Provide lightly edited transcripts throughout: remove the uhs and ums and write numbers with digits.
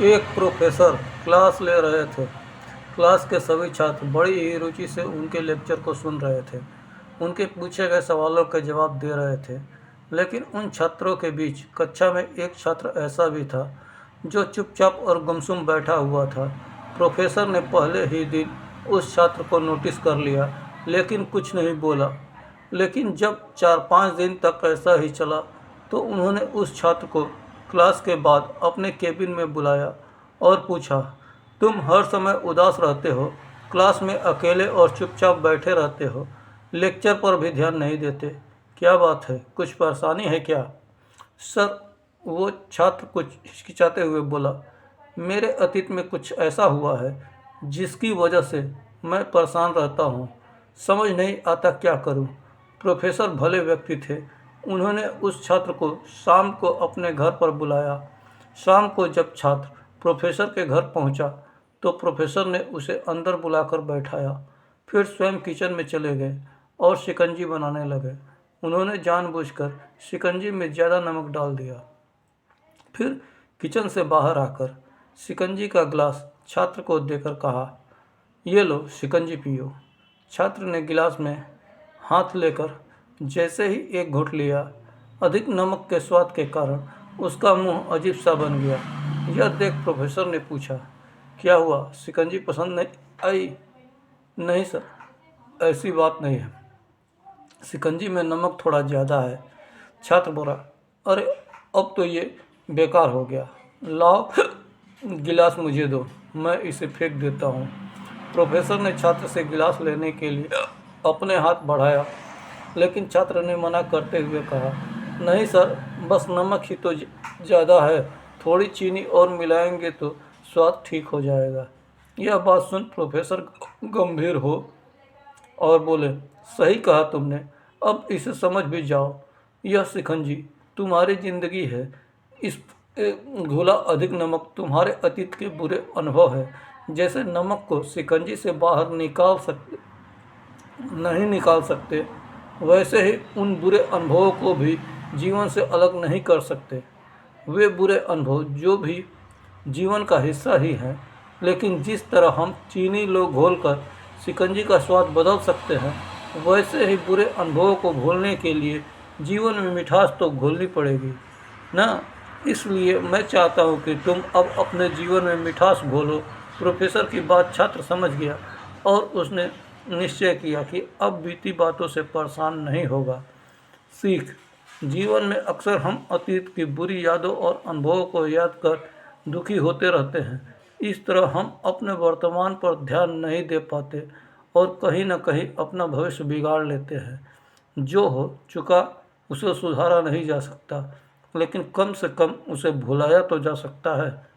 एक professor class ले रहे थे। क्लास के सभी छात्र बड़ी ही रुचि से उनके लेक्चर को सुन रहे थे। उनके पूछे गए सवालों के जवाब दे रहे थे। लेकिन उन छात्रों के बीच कक्षा में एक छात्र ऐसा भी था जो चुपचाप और गुमसुम बैठा हुआ था। प्रोफेसर ने पहले ही दिन उस छात्र को नोटिस कर लिया, लेकिन कुछ नहीं बोला। लेकिन जब 4-5 दिन तक ऐसा ही चला, तो उन्होंने उस छात्र को क्लास के बाद अपने केबिन में बुलाया और पूछा, तुम हर समय उदास रहते हो, क्लास में अकेले और चुपचाप बैठे रहते हो, लेक्चर पर भी ध्यान नहीं देते, क्या बात है, कुछ परेशानी है क्या? सर, वो छात्र कुछ हिचकिचाते हुए बोला, मेरे अतीत में कुछ ऐसा हुआ है जिसकी वजह से मैं परेशान रहता हूँ, समझ नहीं आता क्या करूँ। प्रोफेसर भले व्यक्ति थे। उन्होंने उस छात्र को शाम को अपने घर पर बुलाया। शाम को जब छात्र प्रोफेसर के घर पहुंचा, तो प्रोफेसर ने उसे अंदर बुलाकर बैठाया। फिर स्वयं किचन में चले गए और शिकंजी बनाने लगे। उन्होंने जानबूझकर शिकंजी में ज़्यादा नमक डाल दिया। फिर किचन से बाहर आकर शिकंजी का गिलास छात्र को देकर कहा, ये लो शिकंजी पियो। छात्र ने गिलास में हाथ लेकर जैसे ही एक घूंट लिया, अधिक नमक के स्वाद के कारण उसका मुंह अजीब सा बन गया। यह देख प्रोफेसर ने पूछा, क्या हुआ, शिकंजी पसंद नहीं आई? नहीं सर, ऐसी बात नहीं है, शिकंजी में नमक थोड़ा ज़्यादा है। छात्र बोला, अरे अब तो ये बेकार हो गया, लाओ गिलास मुझे दो, मैं इसे फेंक देता हूँ। प्रोफेसर ने छात्र से गिलास लेने के लिए अपने हाथ बढ़ाया, लेकिन छात्र ने मना करते हुए कहा, नहीं सर, बस नमक ही तो ज़्यादा है, थोड़ी चीनी और मिलाएंगे तो स्वाद ठीक हो जाएगा। यह बात सुन प्रोफेसर गंभीर हो और बोले, सही कहा तुमने, अब इसे समझ भी जाओ। यह शिकंजी तुम्हारी ज़िंदगी है, इस घुला अधिक नमक तुम्हारे अतीत के बुरे अनुभव है। जैसे नमक को शिकंजी से बाहर नहीं निकाल सकते, वैसे ही उन बुरे अनुभवों को भी जीवन से अलग नहीं कर सकते। वे बुरे अनुभव जो भी जीवन का हिस्सा ही हैं, लेकिन जिस तरह हम चीनी लोग घोलकर शिकंजी का स्वाद बदल सकते हैं, वैसे ही बुरे अनुभवों को घोलने के लिए जीवन में मिठास तो घोलनी पड़ेगी ना। इसलिए मैं चाहता हूँ कि तुम अब अपने जीवन में मिठास घोलो। प्रोफेसर की बात छात्र समझ गया और उसने निश्चय किया कि अब बीती बातों से परेशान नहीं होगा। सीख, जीवन में अक्सर हम अतीत की बुरी यादों और अनुभवों को याद कर दुखी होते रहते हैं। इस तरह हम अपने वर्तमान पर ध्यान नहीं दे पाते और कहीं न कहीं अपना भविष्य बिगाड़ लेते हैं। जो हो चुका उसे सुधारा नहीं जा सकता, लेकिन कम से कम उसे भुलाया तो जा सकता है।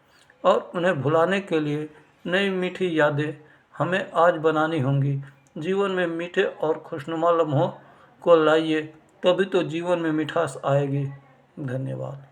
और उन्हें भुलाने के लिए नई मीठी यादें हमें आज बनानी होंगी। जीवन में मीठे और खुशनुमा लम्हों को लाइए, तभी तो जीवन में मिठास आएगी। धन्यवाद।